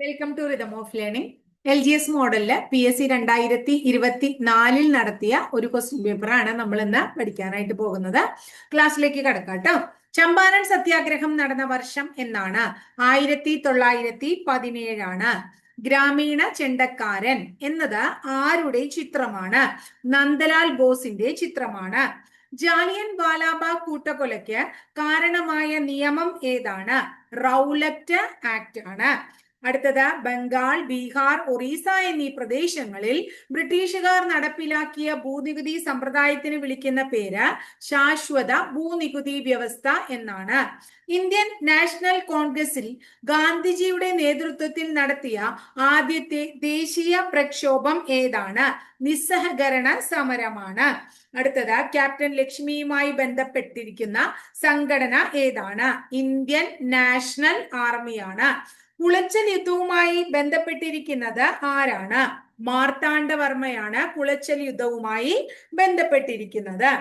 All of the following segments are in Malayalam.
Welcome to rhythm of learning. LGS മോഡലില് PSC 2024 നടത്തിയ ഒരു ക്വസ്റ്റ്യൻ പേപ്പറാണ് നമ്മൾ ഇന്ന് പഠിക്കാനായിട്ട് പോകുന്നത്. ക്ലാസ്സിലേക്ക് കടക്കാം കേട്ടോ. ചമ്പാരൻ സത്യാഗ്രഹം നടന്ന വർഷം എന്നാണ്? 1917. ഗ്രാമീണ ചെണ്ടക്കാരൻ എന്നത് ആരുടെ ചിത്രമാണ്? നന്ദലാൽ ബോസിന്റെ ചിത്രമാണ്. ജാലിയൻ വാലാബാഗ് കൂട്ടക്കൊലയ്ക്ക് കാരണമായ നിയമം ഏതാണ്? റൗലറ്റ് ആക്ട് ആണ്. അടുത്തത്, ബംഗാൾ, ബീഹാർ, ഒറീസ എന്നീ പ്രദേശങ്ങളിൽ ബ്രിട്ടീഷുകാർ നടപ്പിലാക്കിയ ഭൂനികുതി സമ്പ്രദായത്തിന് വിളിക്കുന്ന പേര് ശാശ്വത ഭൂനികുതി വ്യവസ്ഥ എന്നാണ്. ഇന്ത്യൻ നാഷണൽ കോൺഗ്രസിൽ ഗാന്ധിജിയുടെ നേതൃത്വത്തിൽ നടത്തിയ ആദ്യത്തെ ദേശീയ പ്രക്ഷോഭം ഏതാണ്? നിസ്സഹകരണ സമരമാണ്. അടുത്തത്, ക്യാപ്റ്റൻ ലക്ഷ്മിയുമായി ബന്ധപ്പെട്ടിരിക്കുന്ന സംഘടന ഏതാണ്? ഇന്ത്യൻ നാഷണൽ ആർമിയാണ്. കുളച്ചൽ യുദ്ധവുമായി ബന്ധപ്പെട്ടിരിക്കുന്നത് ആരാണ്? മാർത്താണ്ഡവർമ്മയാണ് കുളച്ചൽ യുദ്ധവുമായി ബന്ധപ്പെട്ടിരിക്കുന്നത്.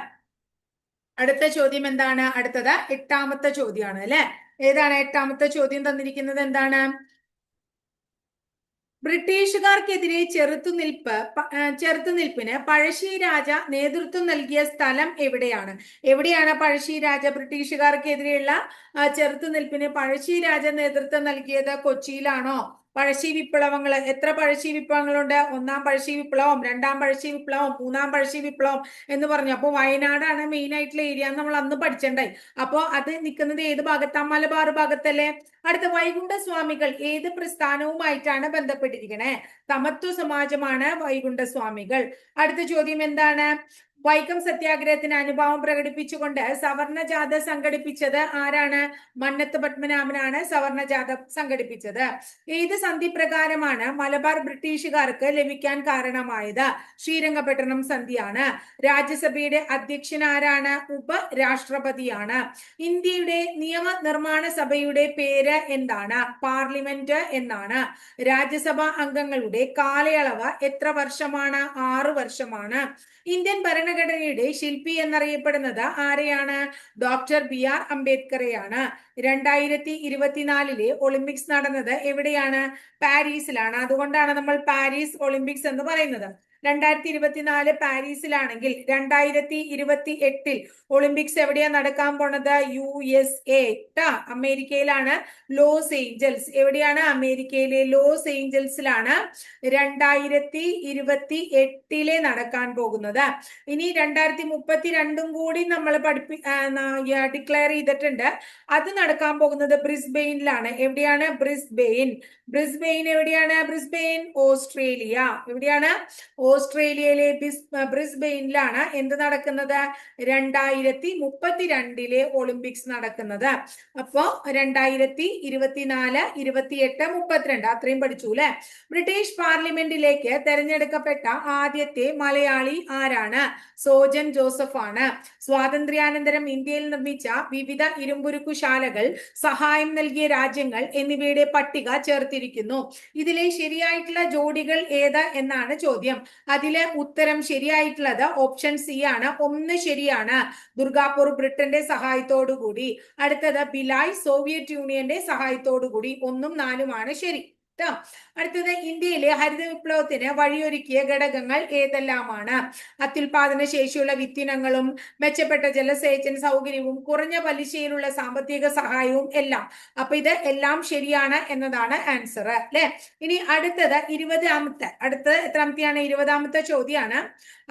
അടുത്ത ചോദ്യം എന്താണ്? അടുത്തത് 8ാമത്തെ ചോദ്യമാണ് അല്ലെ. ഏതാണ് 8ാമത്തെ ചോദ്യം? തന്നിരിക്കുന്നത് എന്താണ്? ബ്രിട്ടീഷുകാർക്കെതിരെ ചെറുത്തുനിൽപ്പിന് പഴശ്ശിരാജ നേതൃത്വം നൽകിയ സ്ഥലം എവിടെയാണ്? എവിടെയാണ് പഴശ്ശിരാജ ബ്രിട്ടീഷുകാർക്കെതിരെയുള്ള ചെറുത്തുനിൽപ്പിന് പഴശ്ശിരാജ നേതൃത്വം നൽകിയത്? കൊച്ചിയിലാണോ? പഴശ്ശി വിപ്ലവങ്ങൾ, എത്ര പഴശ്ശി വിപ്ലവങ്ങളുണ്ട്? 1ാം പഴശ്ശി വിപ്ലവം, 2ാം പഴശ്ശി വിപ്ലവം, 3ാം പഴശ്ശി വിപ്ലവം എന്ന് പറഞ്ഞു. അപ്പൊ വയനാടാണ് മെയിൻ ആയിട്ടുള്ള ഏരിയ എന്ന് നമ്മൾ അന്ന് പഠിച്ചിട്ടുണ്ടായി. അപ്പൊ അത് നിൽക്കുന്നത് ഏത് ഭാഗത്താ? മലബാർ ഭാഗത്തല്ലേ. അടുത്ത, വൈകുണ്ഠ സ്വാമികൾ ഏത് പ്രസ്ഥാനവുമായിട്ടാണ് ബന്ധപ്പെട്ടിരിക്കണേ? സമത്വ സമാജമാണ് വൈകുണ്ഠ സ്വാമികൾ. അടുത്ത ചോദ്യം എന്താണ്? വൈക്കം സത്യാഗ്രഹത്തിന് അനുഭാവം പ്രകടിപ്പിച്ചുകൊണ്ട് സവർണ ജാഥ സംഘടിപ്പിച്ചത് ആരാണ്? മന്നത്ത് പത്മനാഭനാണ് സവർണ ജാഥ സംഘടിപ്പിച്ചത്. ഏത് സന്ധി പ്രകാരമാണ് മലബാർ ബ്രിട്ടീഷുകാർക്ക് ലഭിക്കാൻ കാരണമായത്? ശ്രീരംഗപട്ടണം സന്ധിയാണ്. രാജ്യസഭയുടെ അധ്യക്ഷൻ ആരാണ്? ഉപരാഷ്ട്രപതിയാണ്. ഇന്ത്യയുടെ നിയമനിർമ്മാണ സഭയുടെ പേര് എന്താണ്? പാർലമെന്റ് എന്നാണ്. രാജ്യസഭാ അംഗങ്ങളുടെ കാലയളവ് എത്ര വർഷമാണ്? 6 വർഷമാണ്. ഇന്ത്യൻ ഭരണഘടനയുടെ ശില്പി എന്നറിയപ്പെടുന്നത് ആരെയാണ്? Doctor BR അംബേദ്കറെയാണ്. 2024 ഒളിമ്പിക്സ് നടന്നത് എവിടെയാണ്? പാരീസിലാണ്. അതുകൊണ്ടാണ് നമ്മൾ പാരീസ് ഒളിമ്പിക്സ് എന്ന് പറയുന്നത്. 2024 പാരീസിലാണെങ്കിൽ 2028 ഒളിമ്പിക്സ് എവിടെയാ നടക്കാൻ പോണത്? USA അമേരിക്കയിലാണ്. Los Angeles. എവിടെയാണ്? അമേരിക്കയിലെ ലോസ് ഏഞ്ചൽസിലാണ് 2028 നടക്കാൻ പോകുന്നത്. ഇനി 2032 കൂടി നമ്മൾ ഡിക്ലെയർ ചെയ്തിട്ടുണ്ട്. അത് നടക്കാൻ പോകുന്നത് ബ്രിസ്ബെയിനിലാണ്. എവിടെയാണ്? ബ്രിസ്ബെയിൻ എവിടെയാണ്? Brisbane Australia. എവിടെയാണ്? ഓസ്ട്രേലിയയിലെ ബ്രിസ്ബെയിനിലാണ് എന്ത് നടക്കുന്നത്? 2032 ഒളിമ്പിക്സ് നടക്കുന്നത്. അപ്പോ 2024, 28, 32 അത്രയും പഠിച്ചു അല്ലെ. ബ്രിട്ടീഷ് പാർലമെന്റിലേക്ക് തെരഞ്ഞെടുക്കപ്പെട്ട ആദ്യത്തെ മലയാളി ആരാണ്? സോജൻ ജോസഫ് ആണ്. സ്വാതന്ത്ര്യാനന്തരം ഇന്ത്യയിൽ നിർമ്മിച്ച വിവിധ ഇരുമ്പുരുക്കുശാലകൾ, സഹായം നൽകിയ രാജ്യങ്ങൾ എന്നിവയുടെ പട്ടിക ചേർത്തിരിക്കുന്നു. ഇതിലെ ശരിയായിട്ടുള്ള ജോഡികൾ ഏത് എന്നാണ് ചോദ്യം. അതിലെ ഉത്തരം ശരിയായിട്ടുള്ളത് ഓപ്ഷൻ സി ആണ്. 1 ശരിയാണ്. ദുർഗാപൂർ ബ്രിട്ടന്റെ സഹായത്തോടു കൂടി. അടുത്തത്, ബിലായ് സോവിയറ്റ് യൂണിയന്റെ സഹായത്തോടു കൂടി. 1ഉം 4ഉമാണ് ശരി. അടുത്തത്, ഇന്ത്യയിലെ ഹരിത വിപ്ലവത്തിന് വഴിയൊരുക്കിയ ഘടകങ്ങൾ ഏതെല്ലാമാണ്? അത്യുൽപാദന ശേഷിയുള്ള വിത്തിനങ്ങളും മെച്ചപ്പെട്ട ജലസേചന സൗകര്യവും കുറഞ്ഞ പലിശയിലുള്ള സാമ്പത്തിക സഹായവും എല്ലാം. അപ്പൊ ഇത് എല്ലാം ശരിയാണ് എന്നതാണ് ആൻസർ അല്ലെ. ഇനി അടുത്തത് 20ാമത്തെ, എത്രാമത്തെയാണ്? 20ാമത്തെ ചോദ്യമാണ്.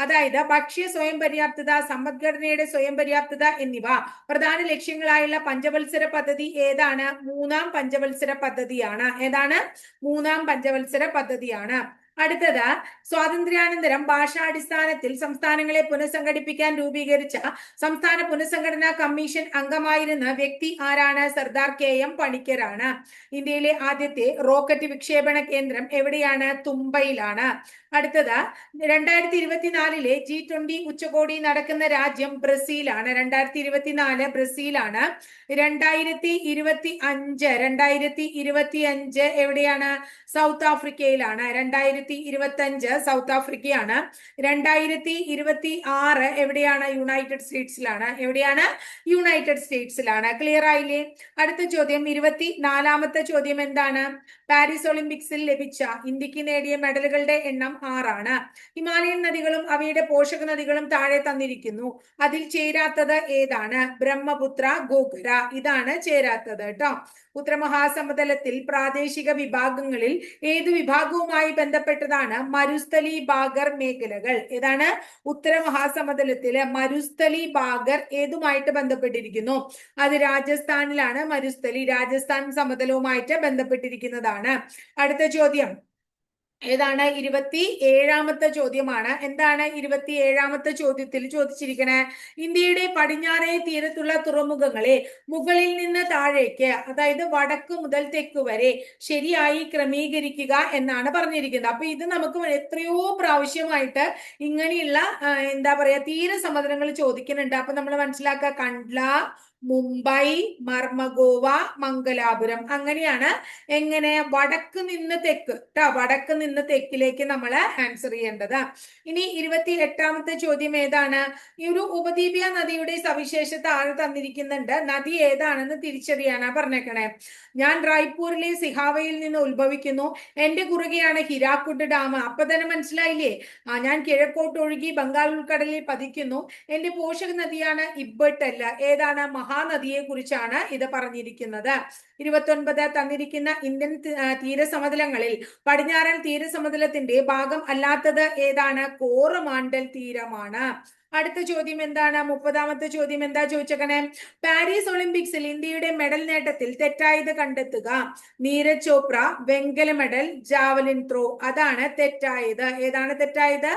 അതായത്, ഭക്ഷ്യ സ്വയം പര്യാപ്തത, സമ്പദ്ഘടനയുടെ സ്വയം പര്യാപ്തത എന്നിവ പ്രധാന ലക്ഷ്യങ്ങളായുള്ള പഞ്ചവത്സര പദ്ധതി ഏതാണ്? 3ാം പഞ്ചവത്സര പദ്ധതിയാണ്. ഏതാണ്? 3ാം പഞ്ചവത്സര പദ്ധതിയാണ്. അടുത്തത്, സ്വാതന്ത്ര്യാനന്തരം ഭാഷാടിസ്ഥാനത്തിൽ സംസ്ഥാനങ്ങളെ പുനഃസംഘടിപ്പിക്കാൻ രൂപീകരിച്ച സംസ്ഥാന പുനഃസംഘടനാ കമ്മീഷൻ അംഗമായിരുന്ന വ്യക്തി ആരാണ്? സർദാർ KM പണിക്കരാണ്. ഇന്ത്യയിലെ ആദ്യത്തെ റോക്കറ്റ് വിക്ഷേപണ കേന്ദ്രം എവിടെയാണ്? തുമ്പയിലാണ്. അടുത്തത് 2024 G20 ഉച്ചകോടി നടക്കുന്ന രാജ്യം ബ്രസീലാണ്. 2024 ബ്രസീലാണ്. 2025 എവിടെയാണ്? സൗത്ത് ആഫ്രിക്കയിലാണ്. 2025 സൗത്ത് ആഫ്രിക്കയാണ്. 2026 എവിടെയാണ്? യുണൈറ്റഡ് സ്റ്റേറ്റ്സിലാണ്. എവിടെയാണ്? യുണൈറ്റഡ് സ്റ്റേറ്റ്സിലാണ്. ക്ലിയർ ആയില്ലേ? അടുത്ത ചോദ്യം 24ാമത്തെ ചോദ്യം എന്താണ്? പാരീസ് ഒളിമ്പിക്സിൽ ലഭിച്ച ഇന്ത്യക്ക് നേടിയ മെഡലുകളുടെ എണ്ണം 6ആണ്. ഹിമാലയൻ നദികളും അവയുടെ പോഷക നദികളും താഴെ തന്നിരിക്കുന്നു. അതിൽ ചേരാത്തത് ഏതാണ്? ബ്രഹ്മപുത്ര, ഗോഗ്ര. ഇതാണ് ചേരാത്തത് കേട്ടോ. ഉത്തരമഹാസമതലത്തിൽ പ്രാദേശിക വിഭാഗങ്ങളിൽ ഏതു വിഭാഗവുമായി ബന്ധപ്പെട്ടതാണ്? മരുസ്ഥലി ബാഗർ മേഖലകൾ. ഏതാണ്? ഉത്തരമഹാസമതലത്തില് മരുസ്ഥലി ബാഗർ ഏതുമായിട്ട് ബന്ധപ്പെട്ടിരിക്കുന്നു? അത് രാജസ്ഥാനിലാണ്. മരുസ്ഥലി രാജസ്ഥാൻ സമതലവുമായിട്ട് ബന്ധപ്പെട്ടിരിക്കുന്നതാണ്. അടുത്ത ചോദ്യം ഏതാണ്? 27ാമത്തെ ചോദ്യമാണ്. എന്താണ് 27ാമത്തെ ചോദ്യത്തിൽ ചോദിച്ചിരിക്കണേ? ഇന്ത്യയുടെ പടിഞ്ഞാറേ തീരത്തുള്ള തുറമുഖങ്ങളെ മുകളിൽ നിന്ന് താഴേക്ക്, അതായത് വടക്ക് മുതൽ തെക്ക് വരെ ശരിയായി ക്രമീകരിക്കുക എന്നാണ് പറഞ്ഞിരിക്കുന്നത്. അപ്പൊ ഇത് നമുക്ക് എത്രയോ പ്രാവശ്യമായിട്ട് ഇങ്ങനെയുള്ള എന്താ പറയാ തീരസമുദ്രങ്ങൾ ചോദിക്കുന്നുണ്ട്. അപ്പൊ നമ്മൾ മനസ്സിലാക്കുക, കണ്ട്ല, മുംബൈ, മർമഗോവ, മംഗലാപുരം. അങ്ങനെയാണ്. എങ്ങനെ? വടക്ക് നിന്ന് തെക്ക് ട്ടോ. വടക്ക് നിന്ന് തെക്കിലേക്ക് നമ്മൾ ആൻസർ ചെയ്യേണ്ടത്. ഇനി 28ാമത്തെ ചോദ്യം ഏതാണ്? ഈ ഒരു ഉപദ്വീപീയ നദിയുടെ സവിശേഷത താഴെ തന്നിരിക്കുന്നുണ്ട്. നദി ഏതാണെന്ന് തിരിച്ചറിയാനാ പറഞ്ഞേക്കണേ. ഞാൻ റായ്പൂരിലെ സിഹാവയിൽ നിന്ന് ഉത്ഭവിക്കുന്നു. എന്റെ കുറുകെയാണ് ഹിരാക്കുഡ് ഡാം. അപ്പൊ തന്നെ മനസ്സിലായില്ലേ? ഞാൻ കിഴക്കോട്ട് ഒഴുകി ബംഗാൾ ഉൾക്കടലിൽ പതിക്കുന്നു. എന്റെ പോഷക നദിയാണ് ഇബ്ബട്ടല്ല. ഏതാണ്? മഹാനദിയെ കുറിച്ചാണ് ഇത് പറഞ്ഞിരിക്കുന്നത്. 29 തന്നിരിക്കുന്ന ഇന്ത്യൻ തീരസമതലങ്ങളിൽ പടിഞ്ഞാറൻ തീരസമതലത്തിന്റെ ഭാഗം അല്ലാത്തത് ഏതാണ്? കോറമാണ്ടൽ തീരമാണ്. അടുത്ത ചോദ്യം എന്താണ്? 30ാമത്തെ ചോദ്യം എന്താ ചോദിച്ചേക്കണേ? പാരീസ് ഒളിമ്പിക്സിൽ ഇന്ത്യയുടെ മെഡൽ നേട്ടത്തിൽ തെറ്റായത് കണ്ടെത്തുക. നീരജ് ചോപ്ര വെങ്കല മെഡൽ, ജാവലിൻ ത്രോ. അതാണ് തെറ്റായത്. ഏതാണ് തെറ്റായത്?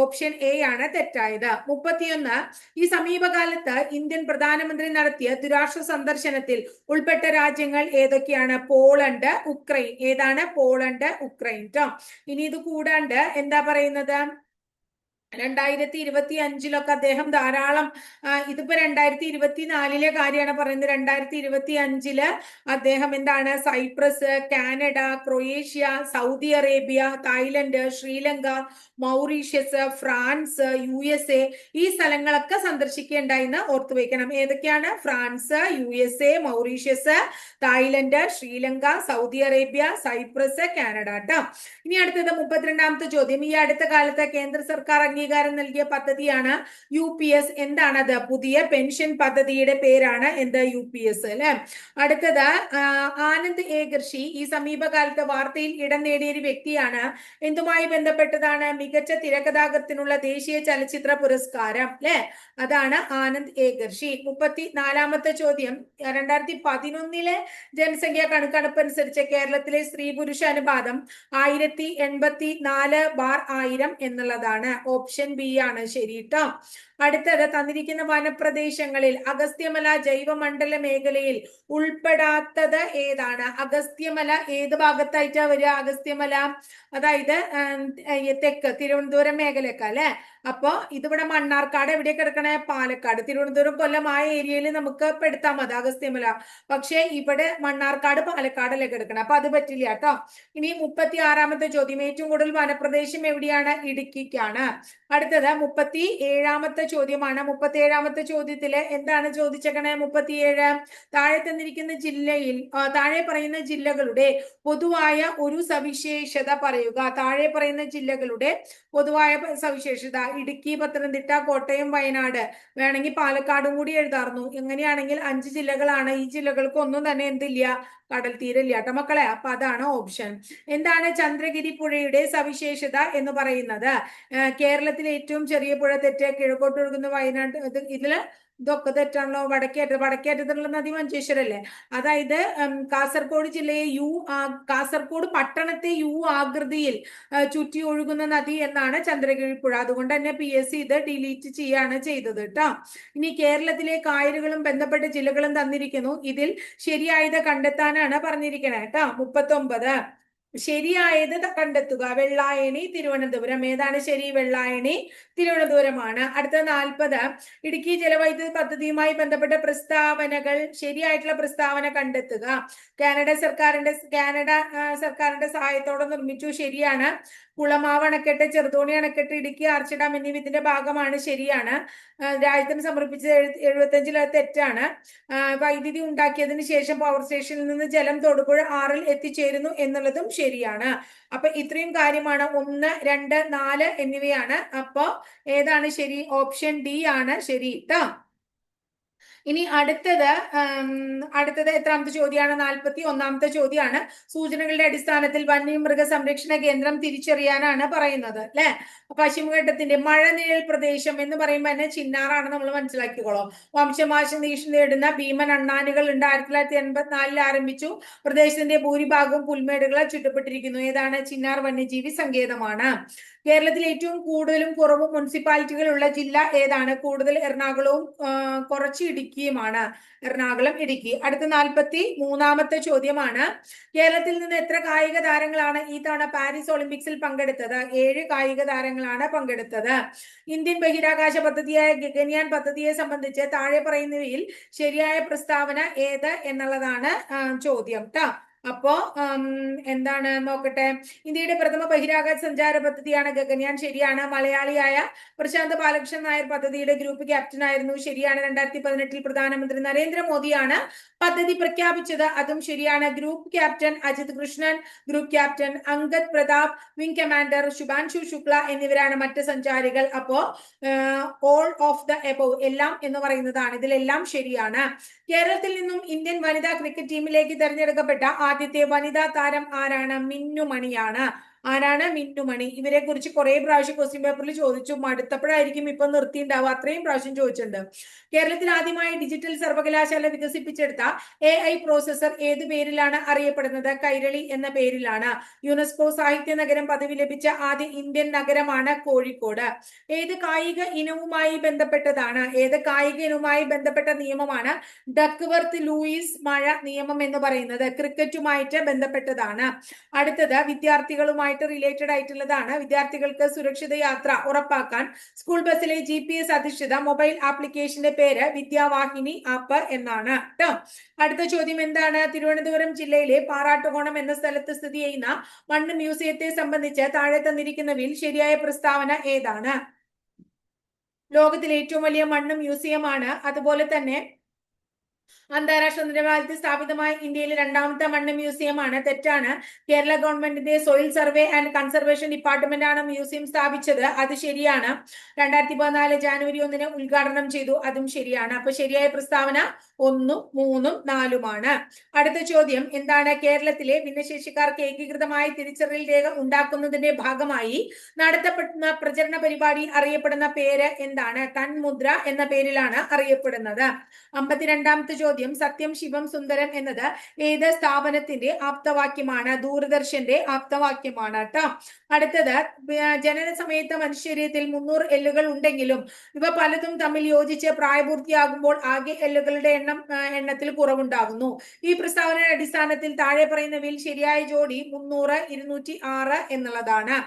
ഓപ്ഷൻ എ ആണ് തെറ്റായത്. 31 ഈ സമീപകാലത്ത് ഇന്ത്യൻ പ്രധാനമന്ത്രി നടത്തിയ ദ്വിരാഷ്ട്ര സന്ദർശനത്തിൽ ഉൾപ്പെട്ട രാജ്യങ്ങൾ ഏതൊക്കെയാണ്? Poland, Ukraine. ഏതാണ്? പോളണ്ട്, ഉക്രൈൻ ട്ടോ. ഇനി ഇത് കൂടാണ്ട് എന്താ പറയുന്നത്? 2025 അദ്ദേഹം ധാരാളം ഇതിപ്പോ 2024 കാര്യമാണ് പറയുന്നത്. 2025 അദ്ദേഹം എന്താണ്? Cyprus, Canada, Croatia, Saudi Arabia, Thailand, Sri Lanka, Mauritius, France, USA ഈ സ്ഥലങ്ങളൊക്കെ സന്ദർശിക്കേണ്ടായിന്ന് ഓർത്തു വെക്കണം. ഏതൊക്കെയാണ്? France, USA, Mauritius, Thailand, Sri Lanka, Saudi Arabia, Cyprus, Canada ട്ടോ. ഇനി അടുത്തത് 32ാമത്തെ ചോദ്യം. ഈ അടുത്ത കാലത്ത് കേന്ദ്ര സർക്കാർ അംഗീകാരം നൽകിയ പദ്ധതിയാണ് UPS. എന്താണത്? പുതിയ പെൻഷൻ പദ്ധതിയുടെ പേരാണ് എന്ത്? UPS അല്ലെ. അടുത്തത് ആനന്ദ് എ ഖർഷി ഈ സമീപകാലത്ത് വാർത്തയിൽ ഇടം നേടിയ ഒരു വ്യക്തിയാണ്. എന്തുമായി ബന്ധപ്പെട്ടതാണ്? മികച്ച തിരക്കഥാകൃത്തിനുള്ള ദേശീയ ചലച്ചിത്ര പുരസ്കാരം അല്ലെ. അതാണ് ആനന്ദ് എ ഖർഷി. 34ാമത്തെ ചോദ്യം. 2011 ജനസംഖ്യാ കണക്കെടുപ്പ് അനുസരിച്ച് കേരളത്തിലെ സ്ത്രീ പുരുഷ അനുപാതം 1084/1000 എന്നുള്ളതാണ്. ഓപ്ഷൻ ബി ആണ് ശരി ട്ടോ. അടുത്തത് തന്നിരിക്കുന്ന വനപ്രദേശങ്ങളിൽ അഗസ്ത്യമല ജൈവമണ്ഡല മേഖലയിൽ ഉൾപ്പെടാത്തത് ഏതാണ്? അഗസ്ത്യമല ഏത് ഭാഗത്തായിട്ടാ വരിക? അഗസ്ത്യമല അതായത് തെക്ക് തിരുവനന്തപുരം മേഖലയൊക്കെ അല്ലെ. അപ്പൊ ഇതിവിടെ മണ്ണാർക്കാട് എവിടെ കിടക്കണേ? പാലക്കാട്. തിരുവനന്തപുരം കൊല്ലം ആ ഏരിയയിൽ നമുക്ക് പെടുത്താൻ മതി അഗസ്ത്യമല. പക്ഷെ ഇവിടെ മണ്ണാർക്കാട് പാലക്കാടല്ലേ കിടക്കണം. അപ്പൊ അത് പറ്റില്ല കേട്ടോ. ഇനി 36ാമത്തെ ചോദ്യം. ഏറ്റവും കൂടുതൽ വനപ്രദേശം എവിടെയാണ്? ഇടുക്കിക്കാണ്. അടുത്തത് 37ാമത്തെ ചോദ്യമാണ്. 37ാമത്തെ ചോദ്യത്തില് എന്താണ് ചോദിച്ചേക്കണേ? 37 താഴെ തന്നിരിക്കുന്ന ജില്ലയിൽ താഴെ പറയുന്ന ജില്ലകളുടെ പൊതുവായ ഒരു സവിശേഷത പറയുക. താഴെ പറയുന്ന ജില്ലകളുടെ പൊതുവായ സവിശേഷത. ഇടുക്കി, പത്തനംതിട്ട, കോട്ടയം, വയനാട്. വേണമെങ്കിൽ പാലക്കാടും കൂടി എഴുതാറുന്നു. എങ്ങനെയാണെങ്കിൽ 5 ജില്ലകളാണ്. ഈ ജില്ലകൾക്ക് ഒന്നും തന്നെ എന്തില്ല? കടൽ തീരല്ല കേട്ടോ മക്കളെ. അപ്പൊ അതാണ് ഓപ്ഷൻ. എന്താണ് ചന്ദ്രഗിരി പുഴയുടെ സവിശേഷത എന്ന് പറയുന്നത്? കേരളത്തിലെ ഏറ്റവും ചെറിയ പുഴ തെറ്റ്, കിഴക്കോട്ട് ഒഴുകുന്ന വയനാട്. ഇതില് ഇതൊക്കെ തെറ്റാണല്ലോ. വടക്കേറ്റത്തുള്ള നദി മഞ്ചേശ്വരല്ലേ. അതായത് കാസർഗോഡ് ജില്ലയെ കാസർഗോഡ് പട്ടണത്തെ ആകൃതിയിൽ ചുറ്റി ഒഴുകുന്ന നദി എന്നാണ് ചന്ദ്രഗിരി പുഴ. അതുകൊണ്ട് തന്നെ PSC ഇത് ഡിലീറ്റ് ചെയ്യാണ് ചെയ്തത് കേട്ടോ. ഇനി കേരളത്തിലെ കായലുകളും ബന്ധപ്പെട്ട ജില്ലകളും തന്നിരിക്കുന്നു. ഇതിൽ ശരിയായത് കണ്ടെത്താനാണ് പറഞ്ഞിരിക്കണേ കേട്ടോ. 39 ശരിയായത് കണ്ടെത്തുക. വെള്ളായണി തിരുവനന്തപുരം. ഏതാണ് ശരി? വെള്ളായണി തിരുവനന്തപുരമാണ്. അടുത്ത 40, ഇടുക്കി ജലവൈദ്യുതി പദ്ധതിയുമായി ബന്ധപ്പെട്ട പ്രസ്താവനകൾ, ശരിയായിട്ടുള്ള പ്രസ്താവന കണ്ടെത്തുക. കാനഡ സർക്കാരിന്റെ സഹായത്തോടെ നിർമ്മിച്ചു. ശരിയാണ്. കുളമാവ് അണക്കെട്ട്, ചെറുതോണി അണക്കെട്ട്, ഇടുക്കി ആർച്ച് ഡാം എന്നിവ ഇതിന്റെ ഭാഗമാണ്. ശരിയാണ്. രാജ്യത്തിന് സമർപ്പിച്ചത് 75 അത് തെറ്റാണ്. വൈദ്യുതി ഉണ്ടാക്കിയതിന് ശേഷം പവർ സ്റ്റേഷനിൽ നിന്ന് ജലം തൊടുപുഴ ആറിൽ എത്തിച്ചേരുന്നു എന്നുള്ളതും ശരിയാണ്. അപ്പൊ ഇത്രയും കാര്യമാണ്. 1, 2, 4 എന്നിവയാണ്. അപ്പൊ ഏതാണ് ശരി? ഓപ്ഷൻ ഡി ആണ് ശരി ട്ടോ. ഇനി അടുത്തത് എത്രാമത്തെ ചോദ്യമാണ്? 41ാമത്തെ ചോദ്യമാണ്. സൂചനകളുടെ അടിസ്ഥാനത്തിൽ വന്യമൃഗ സംരക്ഷണ കേന്ദ്രം തിരിച്ചറിയാനാണ് പറയുന്നത് അല്ലെ. പശ്ചിമഘട്ടത്തിന്റെ മഴനിഴൽ പ്രദേശം എന്ന് പറയുമ്പോൾ തന്നെ ചിന്നാറാണ് നമ്മൾ മനസ്സിലാക്കിക്കോളൂ. വംശനാശം നേടുന്ന ഭീമൻ അണ്ണാനുകൾ ഉണ്ട്. 1984 ആരംഭിച്ചു. പ്രദേശത്തിന്റെ ഭൂരിഭാഗവും പുൽമേടുകളാൽ ചുറ്റപ്പെട്ടിരിക്കുന്നു. ഏതാണ്? ചിന്നാർ വന്യജീവി സങ്കേതമാണ്. കേരളത്തിൽ ഏറ്റവും കൂടുതലും കുറവും മുനിസിപ്പാലിറ്റികൾ ഉള്ള ജില്ല ഏതാണ്? കൂടുതൽ എറണാകുളവും കുറച്ച് ഇടുക്കിയുമാണ്. എറണാകുളം, ഇടുക്കി. അടുത്ത 43ാമത്തെ ചോദ്യമാണ്. കേരളത്തിൽ നിന്ന് എത്ര കായിക താരങ്ങളാണ് ഈ തവണ പാരീസ് ഒളിമ്പിക്സിൽ പങ്കെടുത്തത്? 7 കായിക താരങ്ങളാണ് പങ്കെടുത്തത്. ഇന്ത്യൻ ബഹിരാകാശ പദ്ധതിയായ ഗഗൻയാൻ പദ്ധതിയെ സംബന്ധിച്ച് താഴെ പറയുന്നവയിൽ ശരിയായ പ്രസ്താവന ഏത് എന്നുള്ളതാണ് ചോദ്യം ട്ടോ. അപ്പോ എന്താണ് നോക്കട്ടെ. ഇന്ത്യയുടെ പ്രഥമ ബഹിരാകാശ സഞ്ചാര പദ്ധതിയാണ് ഗഗൻയാൻ. ശരിയാണ്. മലയാളിയായ പ്രശാന്ത് ബാലകൃഷ്ണൻ നായർ പദ്ധതിയുടെ ഗ്രൂപ്പ് ക്യാപ്റ്റൻ ആയിരുന്നു. ശരിയാണ്. 2018 പ്രധാനമന്ത്രി നരേന്ദ്രമോദിയാണ് പദ്ധതി പ്രഖ്യാപിച്ചത്. അതും ശരിയാണ്. Group captain Ajit Krishnan, group captain Angad Pratap, wing commander Shubhanshu Shukla എന്നിവരാണ് മറ്റ് സഞ്ചാരികൾ. അപ്പോ ഓൾ ഓഫ് ദ എബവ്, എല്ലാം എന്ന് പറയുന്നതാണ്. ഇതിലെല്ലാം ശരിയാണ്. കേരളത്തിൽ നിന്നും ഇന്ത്യൻ വനിതാ ക്രിക്കറ്റ് ടീമിലേക്ക് തെരഞ്ഞെടുക്കപ്പെട്ട ആദ്യത്തെ വനിതാ താരം ആരാണ്? മിന്നുമണിയാണ്. ആരാണ്? മിന്നുമണി. ഇവരെ കുറിച്ച് കുറെ പ്രാവശ്യം ക്വസ്റ്റ്യൻ പേപ്പറിൽ ചോദിച്ചു. മടുത്തപ്പോഴായിരിക്കും ഇപ്പൊ നിർത്തിണ്ടാവുക. അത്രയും പ്രാവശ്യം ചോദിച്ചിട്ടുണ്ട്. കേരളത്തിൽ ആദ്യമായി ഡിജിറ്റൽ സർവകലാശാല വികസിപ്പിച്ചെടുത്ത AI പ്രോസസർ ഏത് പേരിലാണ് അറിയപ്പെടുന്നത്? കൈരളി എന്ന പേരിലാണ്. യുനെസ്കോ സാഹിത്യ നഗരം പദവി ലഭിച്ച ആദ്യ ഇന്ത്യൻ നഗരമാണ് കോഴിക്കോട്. ഏത് കായിക ഇനവുമായി ബന്ധപ്പെട്ടതാണ്? ഏത് കായിക ഇനവുമായി ബന്ധപ്പെട്ട നിയമമാണ് ഡക്വർത്ത് ലൂയിസ് മഴ നിയമം എന്ന് പറയുന്നത്? ക്രിക്കറ്റുമായിട്ട് ബന്ധപ്പെട്ടതാണ്. അടുത്തത് വിദ്യാർത്ഥികളുമായി റിലേറ്റഡ് ആയിട്ടുള്ളതാണ്. വിദ്യാർത്ഥികൾക്ക് സുരക്ഷിത യാത്ര ഉറപ്പാക്കാൻ സ്കൂൾ ബസ്സിലെ GPS അധിഷ്ഠിത മൊബൈൽ ആപ്ലിക്കേഷന്റെ പേര് വിദ്യാവാഹിനി ആപ്പ് എന്നാണ് ട്ടോ. അടുത്ത ചോദ്യം എന്താണ്? തിരുവനന്തപുരം ജില്ലയിലെ പാറാട്ടുകോണം എന്ന സ്ഥലത്ത് സ്ഥിതി ചെയ്യുന്ന മണ്ണ് മ്യൂസിയത്തെ സംബന്ധിച്ച് താഴെ തന്നിരിക്കുന്നവയിൽ ശരിയായ പ്രസ്താവന ഏതാണ്? ലോകത്തിലെ ഏറ്റവും വലിയ മണ്ണ് മ്യൂസിയമാണ്. അതുപോലെ തന്നെ അന്താരാഷ്ട്ര നിലവാരത്തിൽ സ്ഥാപിതമായ ഇന്ത്യയിലെ 2ാമത്തെ മണ്ണ് മ്യൂസിയമാണ്. തെറ്റാണ്. കേരള ഗവൺമെന്റിന്റെ soil survey and conservation department ആണ് മ്യൂസിയം സ്ഥാപിച്ചത്. അത് ശരിയാണ്. 2014 ജാനുവരി 1 ഉദ്ഘാടനം ചെയ്തു. അതും ശരിയാണ്. അപ്പൊ ശരിയായ പ്രസ്താവന 1, 3, 4 അടുത്ത ചോദ്യം എന്താണ്? കേരളത്തിലെ ഭിന്നശേഷിക്കാർക്ക് ഏകീകൃതമായ തിരിച്ചറിയൽ രേഖ ഉണ്ടാക്കുന്നതിന്റെ ഭാഗമായി നടത്തപ്പെടുന്ന പ്രചരണ പരിപാടി അറിയപ്പെടുന്ന പേര് എന്താണ്? കൺമുദ്ര എന്ന പേരിലാണ് അറിയപ്പെടുന്നത്. 52ാമത്തെ ചോദ്യം, സത്യം ശിവം സുന്ദരം എന്നത് ഏത് സ്ഥാപനത്തിന്റെ ആപ്തവാക്യമാണ്? ദൂരദർശന്റെ ആപ്തവാക്യമാണ് ട്ടോ. അടുത്തത്, ജനന സമയത്ത് മനുഷ്യരീരത്തിൽ 300 എല്ലുകൾ ഉണ്ടെങ്കിലും ഇവ പലതും തമ്മിൽ യോജിച്ച് പ്രായപൂർത്തിയാകുമ്പോൾ ആകെ എല്ലുകളുടെ എണ്ണത്തിൽ കുറവുണ്ടാകുന്നു. ഈ പ്രസ്താവനയുടെ അടിസ്ഥാനത്തിൽ താഴെ പറയുന്നവയിൽ ശരിയായ ജോഡി 300, 206 എന്നുള്ളതാണ്.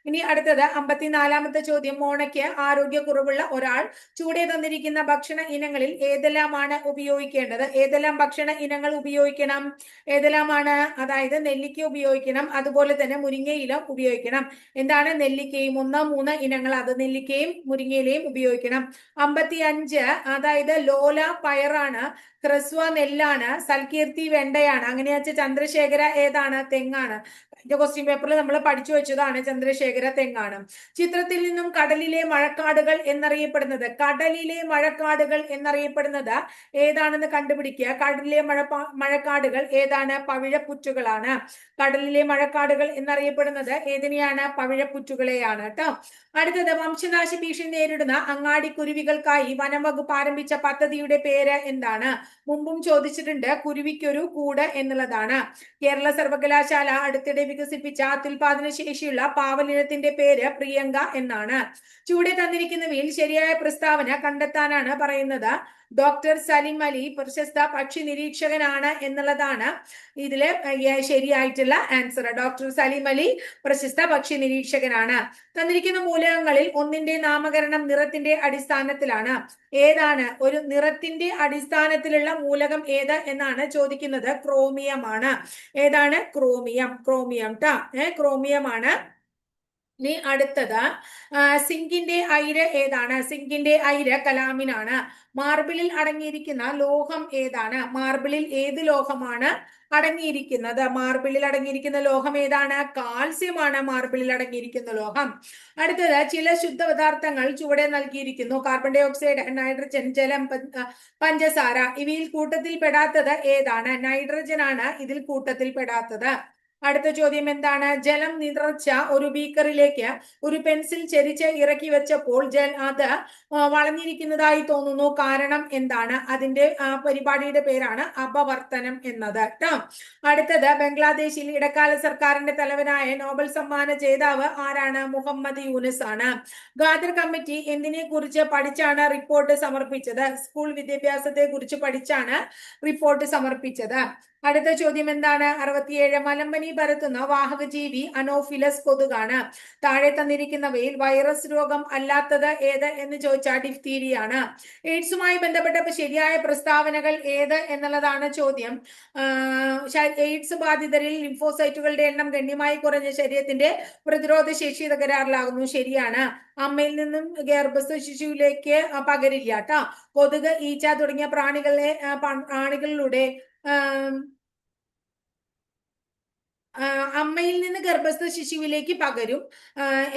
ഇനി അടുത്തത് 54ാമത്തെ ചോദ്യം, മോണയ്ക്ക് ആരോഗ്യക്കുറവുള്ള ഒരാൾ ചൂടെ തന്നിരിക്കുന്ന ഭക്ഷണ ഇനങ്ങളിൽ ഏതെല്ലാമാണ് ഉപയോഗിക്കേണ്ടത്? ഏതെല്ലാം ഭക്ഷണ ഇനങ്ങൾ ഉപയോഗിക്കണം? ഏതെല്ലാമാണ്? അതായത് നെല്ലിക്ക ഉപയോഗിക്കണം, അതുപോലെ തന്നെ മുരിങ്ങയില ഉപയോഗിക്കണം. എന്താണ്? നെല്ലിക്കയും 1, 3 ഇനങ്ങൾ, അത് നെല്ലിക്കയും മുരിങ്ങയിലയും ഉപയോഗിക്കണം. 55, അതായത് ലോല പയറാണ്, ഹ്രസ്വ നെല്ലാണ്, സൽകീർത്തി വെണ്ടയാണ്. അങ്ങനെയാച്ച ചന്ദ്രശേഖര ഏതാണ്? തെങ്ങാണ്. ക്വസ്റ്റ്യൻ പേപ്പറിൽ നമ്മൾ പഠിച്ചു വെച്ചതാണ്. ചന്ദ്രശേഖര തെങ്ങാണ്. ചിത്രത്തിൽ നിന്നും കടലിലെ മഴക്കാടുകൾ എന്നറിയപ്പെടുന്നത്, കടലിലെ മഴക്കാടുകൾ എന്നറിയപ്പെടുന്നത് ഏതാണെന്ന് കണ്ടുപിടിക്കുക. കടലിലെ മഴക്കാടുകൾ ഏതാണ്? പവിഴപ്പുറ്റുകളാണ്. കടലിലെ മഴക്കാടുകൾ എന്നറിയപ്പെടുന്നത് ഏതിനെയാണ്? പവിഴപ്പുറ്റുകളെയാണ് ട്ടോ. അടുത്തത്, വംശനാശ ഭീഷണി നേരിടുന്ന അങ്ങാടി കുരുവികൾക്കായി വനം വകുപ്പ് ആരംഭിച്ച പദ്ധതിയുടെ പേര് എന്താണ്? മുമ്പും ചോദിച്ചിട്ടുണ്ട്. കുരുവിക്കൊരു കൂട് എന്നുള്ളതാണ്. കേരള സർവകലാശാല അടുത്തിടെ വികസിപ്പിച്ച അത്യുൽപാദന ശേഷിയുള്ള പാവലിനത്തിന്റെ പേര് പ്രിയങ്ക എന്നാണ്. ചൂടെ തന്നിരിക്കുന്നവയിൽ ശരിയായ പ്രസ്താവന കണ്ടെത്താനാണ് പറയുന്നത്. ഡോക്ടർ സലിം അലി പ്രശസ്ത പക്ഷി നിരീക്ഷകനാണ് എന്നുള്ളതാണ് ഇതില് ശരിയായിട്ടുള്ള ആൻസർ. ഡോക്ടർ സലിം അലി പ്രശസ്ത പക്ഷി നിരീക്ഷകനാണ്. തന്നിരിക്കുന്ന മൂലകങ്ങളിൽ ഒന്നിന്റെ നാമകരണം നിറത്തിന്റെ അടിസ്ഥാനത്തിലാണ്. ഏതാണ് ഒരു നിറത്തിന്റെ അടിസ്ഥാനത്തിലുള്ള മൂലകം ഏത് എന്നാണ് ചോദിക്കുന്നത്? ക്രോമിയം ആണ്. ഏതാണ്? ക്രോമിയം. ക്രോമിയം ട്ടാ. ക്രോമിയം ആണ്. ഇനി അടുത്തത് സിങ്കിന്റെ അയിര് ഏതാണ്? സിങ്കിന്റെ അയിര് കലാമിനാണ്. മാർബിളിൽ അടങ്ങിയിരിക്കുന്ന ലോഹം ഏതാണ്? മാർബിളിൽ ഏത് ലോഹമാണ് അടങ്ങിയിരിക്കുന്നത്? മാർബിളിൽ അടങ്ങിയിരിക്കുന്ന ലോഹം ഏതാണ്? കാൽസ്യമാണ് മാർബിളിൽ അടങ്ങിയിരിക്കുന്ന ലോഹം. അടുത്തത് ചില ശുദ്ധപദാർത്ഥങ്ങൾ ചുവടെ നൽകിയിരിക്കുന്നു. കാർബൺ ഡൈ ഓക്സൈഡ്, നൈട്രജൻ, ജലം, പഞ്ചസാര. ഇവയിൽ കൂട്ടത്തിൽ പെടാത്തത് ഏതാണ്? നൈട്രജൻ ആണ് ഇതിൽ കൂട്ടത്തിൽ പെടാത്തത്. അടുത്ത ചോദ്യം എന്താണ്? ജലം നിറച്ച ഒരു ബീക്കറിലേക്ക് ഒരു പെൻസിൽ ചെരിച്ച് ഇറക്കി വെച്ചപ്പോൾ അത് വളഞ്ഞിരിക്കുന്നതായി തോന്നുന്നു. കാരണം എന്താണ്? അതിന്റെ പരിപാടിയുടെ പേരാണ് അപവർത്തനം എന്നത് ട്ടോ. അടുത്തത് ബംഗ്ലാദേശിൽ ഇടക്കാല സർക്കാരിന്റെ തലവനായ നോബൽ സമ്മാന ജേതാവ് ആരാണ്? മുഹമ്മദ് യൂനുസ് ആണ്. ഖാദർ കമ്മിറ്റി എന്തിനെ കുറിച്ച് പഠിച്ചാണ് റിപ്പോർട്ട് സമർപ്പിച്ചത്? സ്കൂൾ വിദ്യാഭ്യാസത്തെ കുറിച്ച് പഠിച്ചാണ് റിപ്പോർട്ട് സമർപ്പിച്ചത്. അടുത്ത ചോദ്യം എന്താണ്? 67 മലമ്പനി പരത്തുന്ന വാഹക ജീവി അനോഫിലസ് കൊതുകാണ്. താഴെ തന്നിരിക്കുന്നവയിൽ വൈറസ് രോഗം അല്ലാത്തത് ഏത് എന്ന് ചോദിച്ചാൽ ഡിഫ്തീരിയാണ്. എയ്ഡ്സുമായി ബന്ധപ്പെട്ട ശരിയായ പ്രസ്താവനകൾ ഏത് എന്നുള്ളതാണ് ചോദ്യം. എയ്ഡ്സ് ബാധിതരിൽ ലിംഫോസൈറ്റുകളുടെ എണ്ണം ഗണ്യമായി കുറഞ്ഞ ശരീരത്തിന്റെ പ്രതിരോധ ശേഷി തകരാറിലാകുന്നു. ശരിയാണ്. അമ്മയിൽ നിന്നും ഗർഭസ്ഥ ശിശുവിലേക്ക് പകരില്ല ട്ടാ. കൊതുക്, ഈച്ച തുടങ്ങിയ പ്രാണികളിലൂടെ അമ്മയിൽ നിന്ന് ഗർഭസ്ഥ ശിശുവിലേക്ക് പകരും.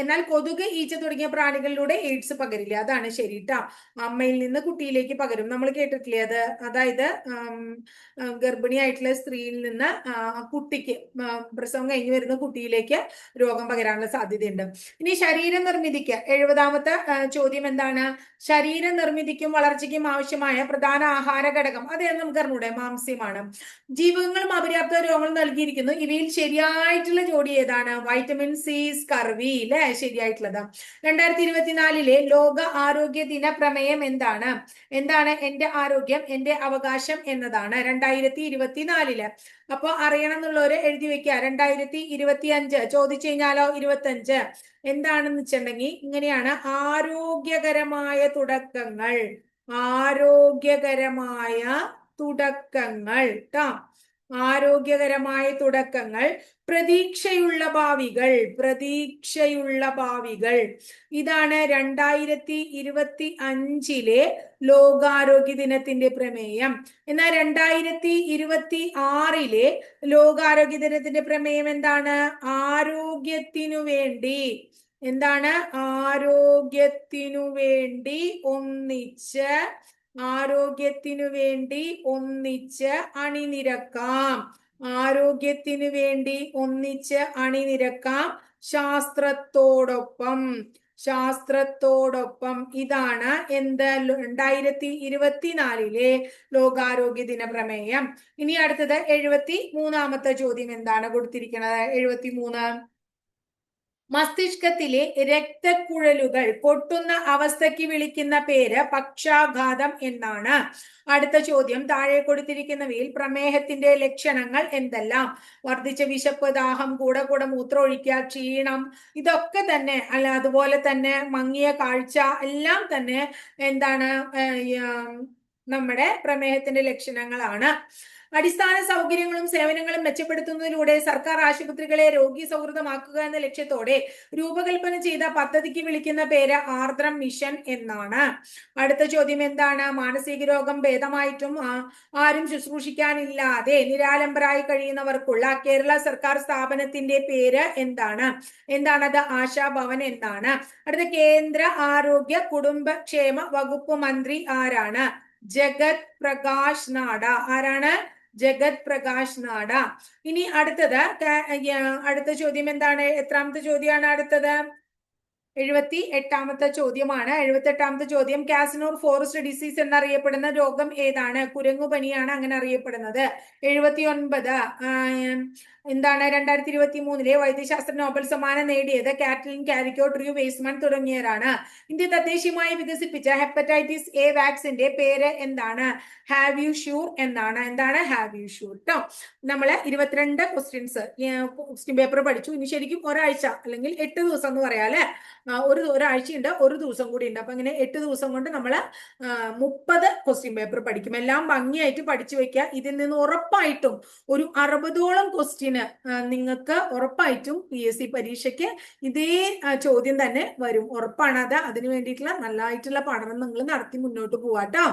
എന്നാൽ കൊതുക്, ഈച്ച തുടങ്ങിയ പ്രാണികളിലൂടെ എയ്ഡ്സ് പകരില്ല. അതാണ് ശരി ട്ടാ. അമ്മയിൽ നിന്ന് കുട്ടിയിലേക്ക് പകരും. നമ്മൾ കേട്ടിട്ടില്ലേ അത്? അതായത് ഗർഭിണിയായിട്ടുള്ള സ്ത്രീയിൽ നിന്ന് കുട്ടിക്ക് പ്രസവം കഴിഞ്ഞു വരുന്ന കുട്ടിയിലേക്ക് രോഗം പകരാനുള്ള സാധ്യതയുണ്ട്. ഇനി ശരീര നിർമ്മിതിക്ക് 70ാമത്തെ ചോദ്യം എന്താണ്? ശരീര നിർമ്മിതിക്കും വളർച്ചയ്ക്കും ആവശ്യമായ പ്രധാന ആഹാര ഘടകം അത് നമുക്ക് അറിഞ്ഞൂടെ? മാംസ്യമാണ്. ജീവകങ്ങളും അപര്യാപ്ത രോഗങ്ങളും നൽകിയിരിക്കുന്നു. ഇവയിൽ ശരിയായിട്ടുള്ള ജോഡി ഏതാണ്? വൈറ്റമിൻ സി, സ്കർവി അല്ലെ ശരിയായിട്ടുള്ളത്. 2024 ലോക ആരോഗ്യ ദിന പ്രമേയം എന്താണ്? എന്താണ്? എന്റെ ആരോഗ്യം എന്റെ അവകാശം എന്നതാണ് 2024. അപ്പൊ അറിയണം എന്നുള്ളവര് എഴുതി വെക്കുക. 2025 ചോദിച്ചു കഴിഞ്ഞാലോ 25 എന്താണെന്ന് വെച്ചിട്ടുണ്ടെങ്കിൽ ഇങ്ങനെയാണ്: ആരോഗ്യകരമായ തുടക്കങ്ങൾ. ആരോഗ്യകരമായ തുടക്കങ്ങൾ ട്ടോ. ആരോഗ്യകരമായ തുടക്കങ്ങൾ. പ്രതീക്ഷയുള്ള ഭാവികൾ. പ്രതീക്ഷയുള്ള ഭാവികൾ. ഇതാണ് 2025 ലോകാരോഗ്യ ദിനത്തിന്റെ പ്രമേയം. എന്നാൽ 2026 ലോകാരോഗ്യ ദിനത്തിന്റെ പ്രമേയം എന്താണ്? ആരോഗ്യത്തിനു വേണ്ടി. എന്താണ്? ആരോഗ്യത്തിനു വേണ്ടി ഒന്നിച്ച്. ആരോഗ്യത്തിനു വേണ്ടി ഒന്നിച്ച് അണിനിരക്കാം. ആരോഗ്യത്തിനു വേണ്ടി ഒന്നിച്ച് അണിനിരക്കാം. ശാസ്ത്രത്തോടൊപ്പം. ശാസ്ത്രത്തോടൊപ്പം. ഇതാണ് എന്ത്? 2024 ലോകാരോഗ്യ ദിന പ്രമേയം. ഇനി അടുത്തത് 73ാമത്തെ ചോദ്യം എന്താണ് കൊടുത്തിരിക്കുന്നത്? 73 മസ്തിഷ്കത്തിലെ രക്തക്കുഴലുകൾ പൊട്ടുന്ന അവസ്ഥയ്ക്ക് വിളിക്കുന്ന പേര് പക്ഷാഘാതം എന്നാണ്. അടുത്ത ചോദ്യം താഴെ കൊടുത്തിരിക്കുന്നവയിൽ പ്രമേഹത്തിന്റെ ലക്ഷണങ്ങൾ എന്തെല്ലാം? വർദ്ധിച്ച വിശപ്പ്, ദാഹം, കൂടെ മൂത്രമൊഴിക്കുക, ക്ഷീണം, ഇതൊക്കെ തന്നെ അല്ല. അതുപോലെ തന്നെ മങ്ങിയ കാഴ്ച എല്ലാം തന്നെ എന്താണ്? നമ്മുടെ പ്രമേഹത്തിന്റെ ലക്ഷണങ്ങളാണ്. അടിസ്ഥാന സൗകര്യങ്ങളും സേവനങ്ങളും മെച്ചപ്പെടുത്തുന്നതിലൂടെ സർക്കാർ ആശുപത്രികളെ രോഗി സൗഹൃദമാക്കുക എന്ന ലക്ഷ്യത്തോടെ രൂപകൽപ്പന ചെയ്ത പദ്ധതിക്ക് വിളിക്കുന്ന പേര് ആർദ്രം മിഷൻ എന്നാണ്. അടുത്ത ചോദ്യം എന്താണ്? മാനസിക രോഗം ഭേദമായിട്ടും ആരും ശുശ്രൂഷിക്കാനില്ലാതെ നിരാലംബരായി കഴിയുന്നവർക്കുള്ള കേരള സർക്കാർ സ്ഥാപനത്തിന്റെ പേര് എന്താണ്? എന്താണത്? ആശാഭവൻ എന്നാണ്. അടുത്ത കേന്ദ്ര ആരോഗ്യ കുടുംബക്ഷേമ വകുപ്പ് മന്ത്രി ആരാണ്? ജഗത് പ്രകാശ് നാഡ. ആരാണ്? ജഗത് പ്രകാശ് നാഡ. ഇനി അടുത്ത ചോദ്യം എന്താണ്? എത്രാമത്തെ ചോദ്യമാണ് അടുത്തത്? 78ാമത്തെ ചോദ്യമാണ്. 78ാമത്തെ ചോദ്യം, കാസനൂർ ഫോറസ്റ്റ് ഡിസീസ് എന്നറിയപ്പെടുന്ന രോഗം ഏതാണ്? കുരങ്ങുപനിയാണ് അങ്ങനെ അറിയപ്പെടുന്നത്. 79 എന്താണ്? 2023 വൈദ്യശാസ്ത്ര നോബൽ സമ്മാനം നേടിയത് കാറ്റ്ലിൻ കാരിക്കോ, ഡ്രൂ വെയ്സ്മാൻ തുടങ്ങിയവരാണ്. ഇന്ത്യ തദ്ദേശീയമായി വികസിപ്പിച്ച ഹെപ്പറ്റൈറ്റിസ് എ വാക്സിന്റെ പേര് എന്താണ്? ഹാവ് യു ഷൂർ എന്നാണ്. എന്താണ്? ഹാവ് യു ഷൂർ ട്ടോ. നമ്മള് 22 ക്വസ്റ്റ്യൻ പേപ്പർ പഠിച്ചു. ഇനി ശരിക്കും ഒരാഴ്ച അല്ലെങ്കിൽ 8 ദിവസം എന്ന് പറയാം അല്ലെ. ഒരാഴ്ചയുണ്ട്, ഒരു ദിവസം കൂടി ഉണ്ട്. അപ്പൊ ഇങ്ങനെ 8 ദിവസം കൊണ്ട് നമ്മള് 30 ക്വസ്റ്റ്യൻ പേപ്പർ പഠിക്കും. എല്ലാം ഭംഗിയായിട്ട് പഠിച്ചു വെക്കുക. ഇതിൽ നിന്ന് ഉറപ്പായിട്ടും ഒരു 60ഓളം ക്വസ്റ്റ്യന് നിങ്ങൾക്ക് ഉറപ്പായിട്ടും PSC പരീക്ഷയ്ക്ക് ഇതേ ചോദ്യം തന്നെ വരും. ഉറപ്പാണ് അത്. അതിനു വേണ്ടിയിട്ടുള്ള നല്ലതായിട്ടുള്ള പഠനം നിങ്ങൾ നടത്തി മുന്നോട്ട് പോവാട്ടോ.